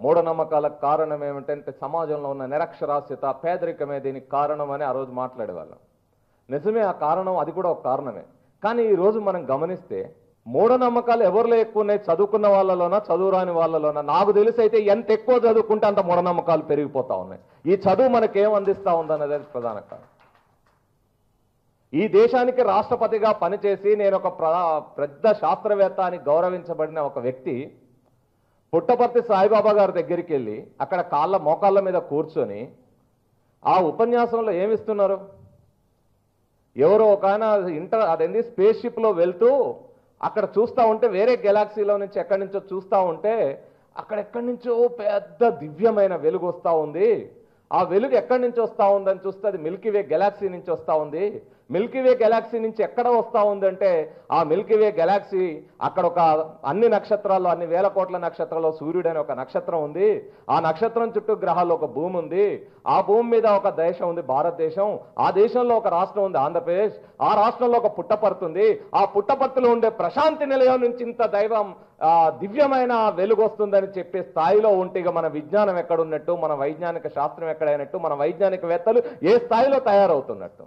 మూఢనమ్మకాలకు కారణం ఏమిటంటే సమాజంలో ఉన్న నిరక్షరాస్యత, పేదరికమే దీనికి కారణం అని ఆ రోజు మాట్లాడేవాళ్ళం. నిజమే, ఆ కారణం అది కూడా ఒక కారణమే. కానీ ఈరోజు మనం గమనిస్తే మూఢనమ్మకాలు ఎవరిలో ఎక్కువ ఉన్నాయి? చదువుకున్న వాళ్ళలోనా, చదువురాని వాళ్ళలోనా? నాకు తెలిసి అయితే ఎంత ఎక్కువ చదువుకుంటే అంత మూఢనమ్మకాలు పెరిగిపోతా ఉన్నాయి. ఈ చదువు మనకేం అందిస్తూ ఉందన్నది ప్రధాన కారణం. ఈ దేశానికి రాష్ట్రపతిగా పనిచేసి నేను ఒక పెద్ద శాస్త్రవేత్త అని గౌరవించబడిన ఒక వ్యక్తి పుట్టపర్తి సాయిబాబా గారి దగ్గరికి వెళ్ళి అక్కడ మోకాళ్ళ మీద కూర్చొని ఆ ఉపన్యాసంలో ఏమిస్తున్నారు? ఎవరో ఒక ఆయన అదేంది స్పేస్ షిప్లో వెళ్తూ అక్కడ చూస్తూ ఉంటే వేరే గెలాక్సీలో నుంచి ఎక్కడి నుంచో చూస్తూ ఉంటే అక్కడెక్కడి నుంచో పెద్ద దివ్యమైన వెలుగు వస్తూ ఉంది. ఆ వెలుగు ఎక్కడి నుంచి వస్తూ ఉందని చూస్తే అది మిల్కీవే గెలాక్సీ నుంచి వస్తూ ఉంది. మిల్కీవే గెలాక్సీ నుంచి ఎక్కడ వస్తూ ఉందంటే ఆ మిల్కీవే గెలాక్సీ అక్కడ ఒక అన్ని నక్షత్రాల్లో, అన్ని వేల కోట్ల నక్షత్రాల్లో సూర్యుడు అనే ఒక నక్షత్రం ఉంది. ఆ నక్షత్రం చుట్టూ గ్రహాల్లో ఒక భూమి ఉంది. ఆ భూమి మీద ఒక దేశం ఉంది, భారతదేశం. ఆ దేశంలో ఒక రాష్ట్రం ఉంది, ఆంధ్రప్రదేశ్. ఆ రాష్ట్రంలో ఒక పుట్టపర్తి ఉంది. ఆ పుట్టపర్తిలో ఉండే ప్రశాంతి నిలయం నుంచి ఇంత దైవం దివ్యమైన వెలుగు వస్తుందని చెప్పే స్థాయిలో ఉంటే ఇక మన విజ్ఞానం ఎక్కడున్నట్టు, మన వైజ్ఞానిక శాస్త్రం ఎక్కడైనట్టు, మన వైజ్ఞానికవేత్తలు ఏ స్థాయిలో తయారవుతున్నట్టు.